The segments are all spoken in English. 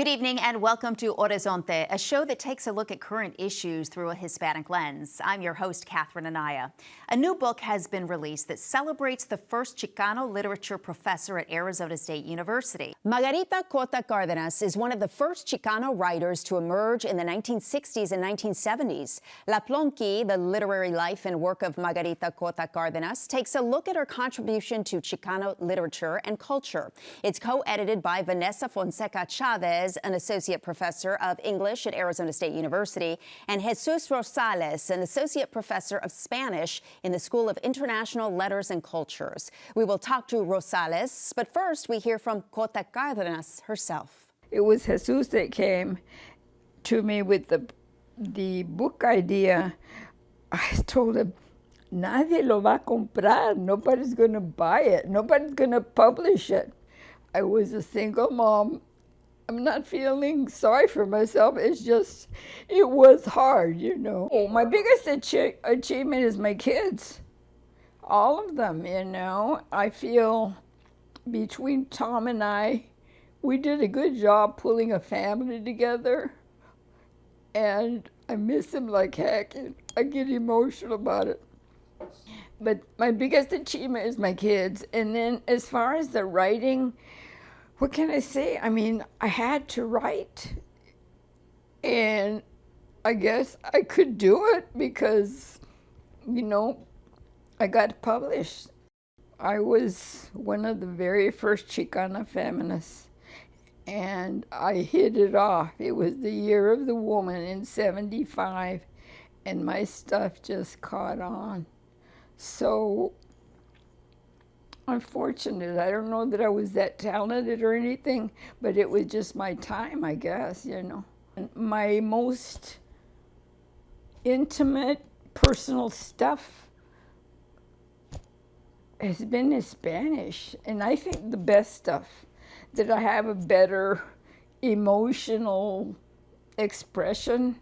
Good evening and welcome to Horizonte, a show that takes a look at current issues through a Hispanic lens. I'm your host, Catherine Anaya. A new book has been released that celebrates the first Chicano literature professor at Arizona State University. Margarita Cota-Cardenas is one of the first Chicano writers to emerge in the 1960s and 1970s. La Plonki, the literary life and work of Margarita Cota-Cardenas, takes a look at her contribution to Chicano literature and culture. It's co-edited by Vanessa Fonseca Chavez, an associate professor of English at Arizona State University, and Jesus Rosales, an associate professor of Spanish in the School of International Letters and Cultures. We will talk to Rosales, but first we hear from Cota-Cardenas herself. It was Jesus that came to me with the book idea. I told him, nadie lo va a comprar. Nobody's going to buy it. Nobody's going to publish it. I was a single mom. I'm not feeling sorry for myself. It's just, it was hard, you know. Oh, my biggest achievement is my kids. All of them, you know. I feel between Tom and I, we did a good job pulling a family together. And I miss him like heck. And I get emotional about it. But my biggest achievement is my kids. And then as far as the writing, what can I say? I mean, I had to write, and I guess I could do it because, you know, I got published. I was one of the very first Chicana feminists, and I hit it off. It was the year of the woman in '75, and my stuff just caught on. So I'm fortunate. I don't know that I was that talented or anything, but it was just my time, I guess, you know. My most intimate, personal stuff has been in Spanish, and I think the best stuff, that I have a better emotional expression.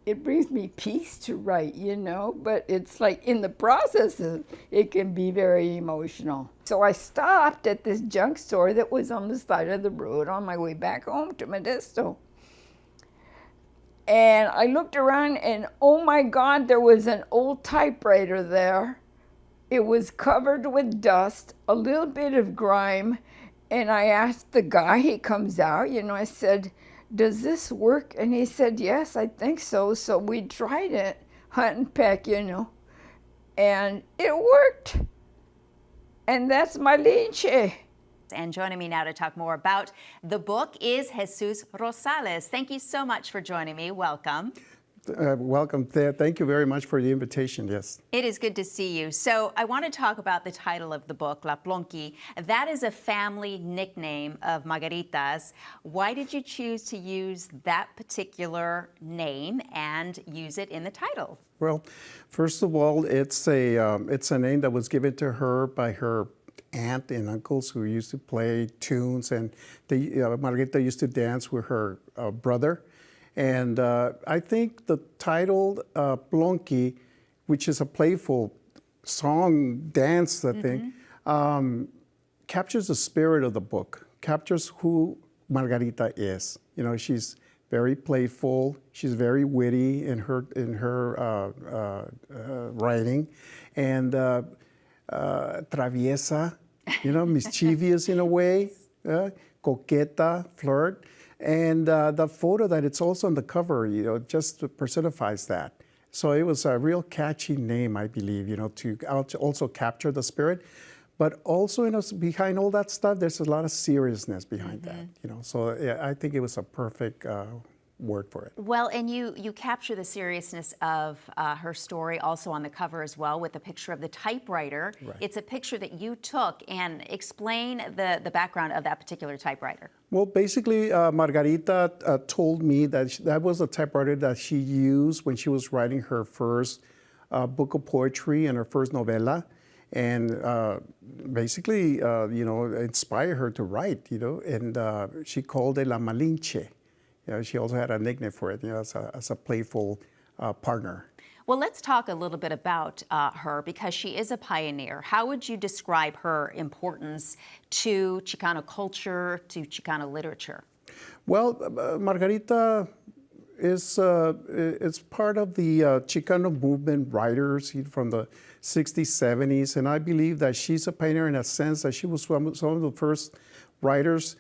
It brings me peace to write, you know, but it's like in the process, it can be very emotional. So I stopped at this junk store that was on the side of the road on my way back home to Modesto. And I looked around and, oh my God, there was an old typewriter there. It was covered with dust, a little bit of grime. And I asked the guy, he comes out, you know, I said, does this work? And he said, yes, I think so. So we tried it, hunt and peck, you know, and it worked. And that's my leche. And joining me now to talk more about the book is Jesus Rosales. Thank you so much for joining me. Welcome. Welcome. Thank you very much for the invitation, yes. It is good to see you. So I want to talk about the title of the book, La Plonki. That is a family nickname of Margarita's. Why did you choose to use that particular name and use it in the title? Well, first of all, it's a name that was given to her by her aunt and uncles who used to play tunes, and Margarita used to dance with her brother. And I think the title, Plonki, which is a playful song, dance, thing, captures the spirit of the book, captures who Margarita is. You know, she's very playful, she's very witty in her writing, and traviesa, you know, mischievous in a way, coqueta, flirt. And the photo that it's also on the cover, you know, just personifies that. So it was a real catchy name, I believe, you know, to also capture the spirit. But also, you know, behind all that stuff, there's a lot of seriousness behind that, you know. So yeah, I think it was a perfect word for it. Well, and you capture the seriousness of her story also on the cover as well, with a picture of the typewriter. Right. It's a picture that you took. And explain the background of that particular typewriter. Well, basically, Margarita told me that that was a typewriter that she used when she was writing her first book of poetry and her first novella. And basically, you know, inspired her to write, you know, and she called it La Malinche. You know, she also had a nickname for it, you know, as a playful partner. Well, let's talk a little bit about her, because she is a pioneer. How would you describe her importance to Chicano culture, to Chicano literature? Well, Margarita is part of the Chicano Movement writers from the 60s, 70s, and I believe that she's a pioneer in a sense that she was some of the first writers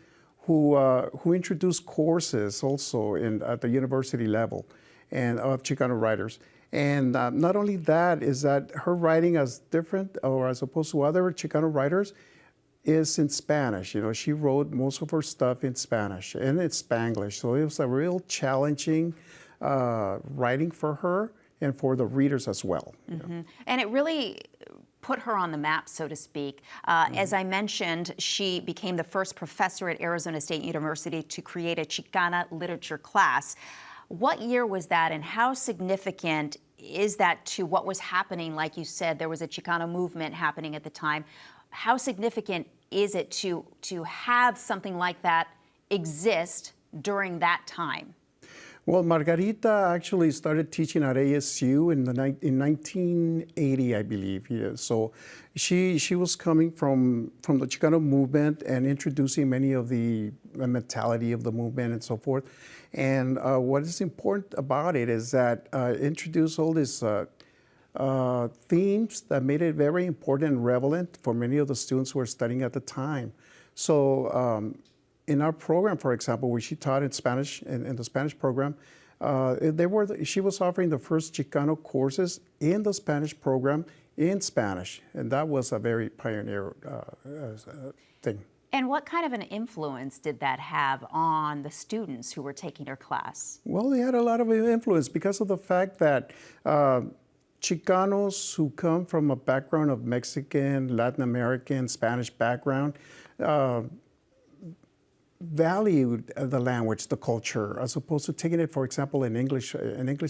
who introduced courses also at the university level and of Chicano writers. And not only that, is that her writing is different, or as opposed to other Chicano writers, is in Spanish. You know, she wrote most of her stuff in Spanish and in Spanglish. So it was a real challenging writing for her and for the readers as well. Mm-hmm. And it really put her on the map, so to speak. As I mentioned, she became the first professor at Arizona State University to create a Chicana literature class. What year was that, and how significant is that to what was happening? Like you said, there was a Chicano movement happening at the time. How significant is it to have something like that exist during that time? Well, Margarita actually started teaching at ASU in 1980, I believe. Yeah. So she was coming from the Chicano movement and introducing many of the mentality of the movement and so forth. And what is important about it is that introduced all these themes that made it very important and relevant for many of the students who were studying at the time. So in our program, for example, where she taught in Spanish, in the Spanish program, she was offering the first Chicano courses in the Spanish program in Spanish, and that was a very pioneer thing. And what kind of an influence did that have on the students who were taking her class? Well, they had a lot of influence because of the fact that Chicanos who come from a background of Mexican, Latin American, Spanish background valued the language, the culture, as opposed to taking it, for example, in English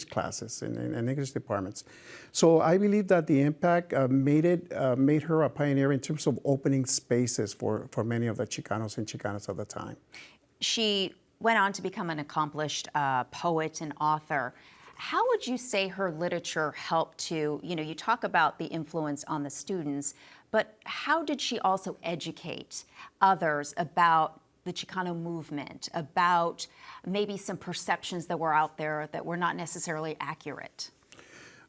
classes, in English departments. So I believe that the impact made her a pioneer in terms of opening spaces for many of the Chicanos and Chicanas of the time. She went on to become an accomplished poet and author. How would you say her literature helped to, you talk about the influence on the students, but how did she also educate others about the Chicano movement, about maybe some perceptions that were out there that were not necessarily accurate?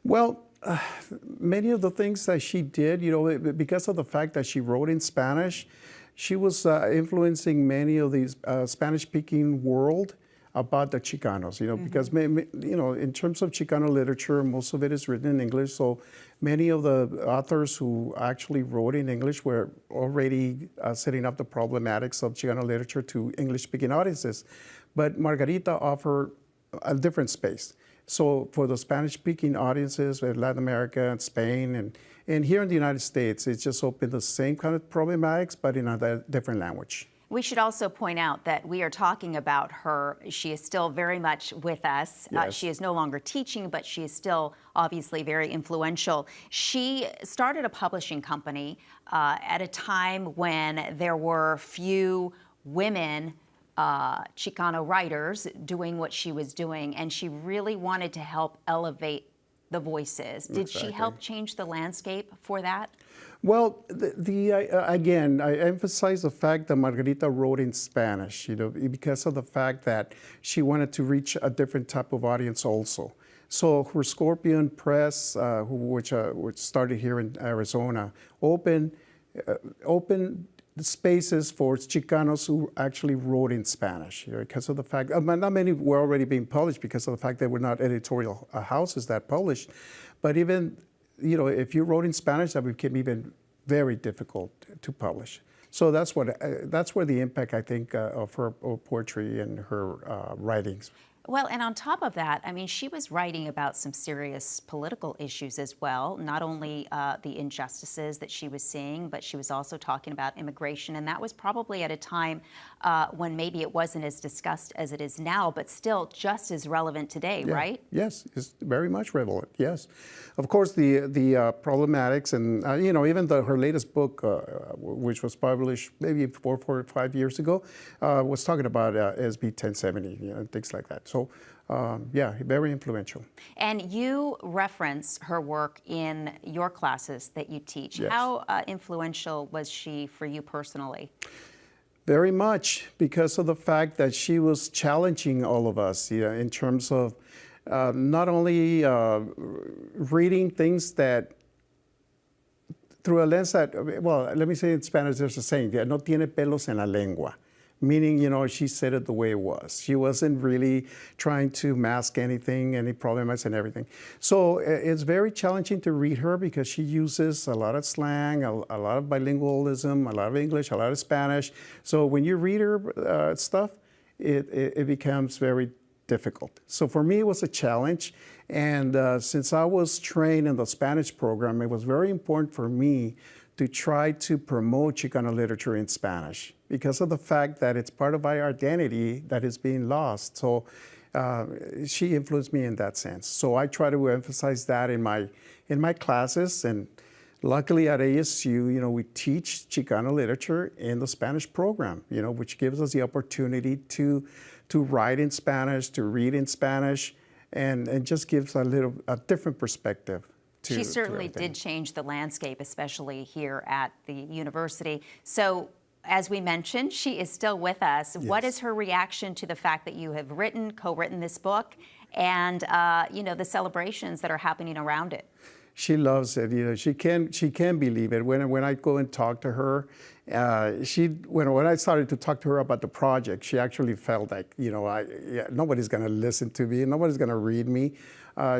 Well, many of the things that she did, because of the fact that she wrote in Spanish, she was influencing many of these Spanish-speaking world about the Chicanos, because, in terms of Chicano literature, most of it is written in English. So many of the authors who actually wrote in English were already setting up the problematics of Chicano literature to English-speaking audiences. But Margarita offered a different space. So for the Spanish-speaking audiences in Latin America and Spain and here in the United States, it's just opened the same kind of problematics, but in a different language. We should also point out that we are talking about her. She is still very much with us. Yes. She is no longer teaching, but she is still obviously very influential. She started a publishing company at a time when there were few women Chicano writers doing what she was doing, and she really wanted to help elevate the voices. Did she help change the landscape for that? Well, again, I emphasize the fact that Margarita wrote in Spanish, because of the fact that she wanted to reach a different type of audience also. So her Scorpion Press, which started here in Arizona, opened spaces for Chicanos who actually wrote in Spanish, because of the fact, not many were already being published because of the fact they were not editorial houses that published, but even, if you wrote in Spanish, that became even very difficult to publish. So that's where the impact, I think, of her poetry and her writings. Well, and on top of that, I mean, she was writing about some serious political issues as well, not only the injustices that she was seeing, but she was also talking about immigration. And that was probably at a time when maybe it wasn't as discussed as it is now, but still just as relevant today, right? Yes, it's very much relevant, yes. Of course, the problematics and, even her latest book, which was published maybe 4 or 5 years ago, was talking about SB 1070, things like that. So, very influential. And you reference her work in your classes that you teach. Yes. How influential was she for you personally? Very much, because of the fact that she was challenging all of us, in terms of not only reading things that through a lens that, well, let me say in Spanish, there's a saying, no tiene pelos en la lengua. Meaning, she said it the way it was. She wasn't really trying to mask anything, any problems and everything. So it's very challenging to read her because she uses a lot of slang, a lot of bilingualism, a lot of English, a lot of Spanish. So when you read her stuff, it becomes very difficult. So for me, it was a challenge. And since I was trained in the Spanish program, it was very important for me to try to promote Chicano literature in Spanish because of the fact that it's part of our identity that is being lost. So she influenced me in that sense. So I try to emphasize that in my classes. And luckily at ASU, we teach Chicano literature in the Spanish program, which gives us the opportunity to write in Spanish, to read in Spanish, and just gives a different perspective. She certainly did change the landscape, especially here at the university. So, as we mentioned, she is still with us. Yes. What is her reaction to the fact that you have co-written this book, and the celebrations that are happening around it? She loves it. She can't believe it. When I go and talk to her, when I started to talk to her about the project, she actually felt like, nobody's going to listen to me, nobody's going to read me.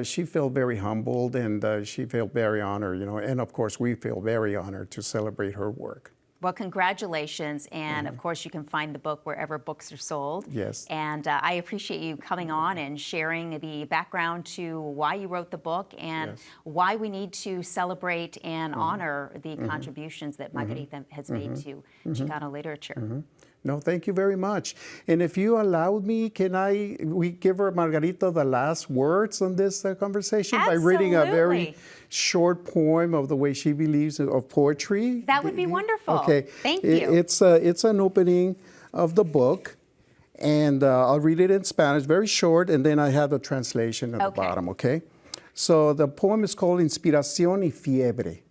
She felt very humbled, and she felt very honored, and of course we feel very honored to celebrate her work. Well, congratulations, and of course you can find the book wherever books are sold. Yes. And I appreciate you coming on and sharing the background to why you wrote the book and why we need to celebrate and honor the contributions that Margarita has made to Chicano literature. No, thank you very much. And if you allow me, we give her Margarita the last words on this conversation? Absolutely. By reading a very short poem of the way she believes of poetry? That would be wonderful. Okay. Thank you. It's an opening of the book, and I'll read it in Spanish, very short, and then I have the translation at the bottom, okay? So the poem is called Inspiración y Fiebre,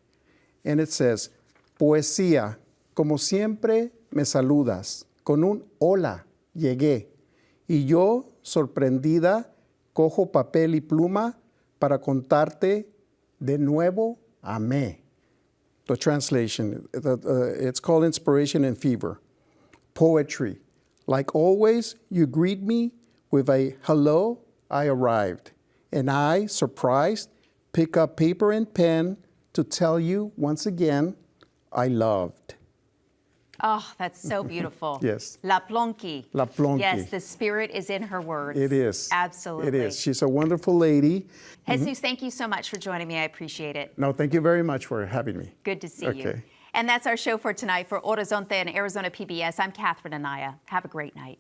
and it says, Poesía, como siempre me saludas, con un hola llegué, y yo, sorprendida, cojo papel y pluma para contarte de nuevo amé. The translation, it's called Inspiration and Fever. Poetry, like always, you greet me with a hello, I arrived, and I, surprised, pick up paper and pen to tell you once again, I loved. Oh, that's so beautiful. Yes. La Plonki. La Plonki. Yes, the spirit is in her words. It is. Absolutely. It is. She's a wonderful lady. Jesus, thank you so much for joining me. I appreciate it. No, thank you very much for having me. Good to see you. And that's our show for tonight. For Horizonte and Arizona PBS, I'm Catherine Anaya. Have a great night.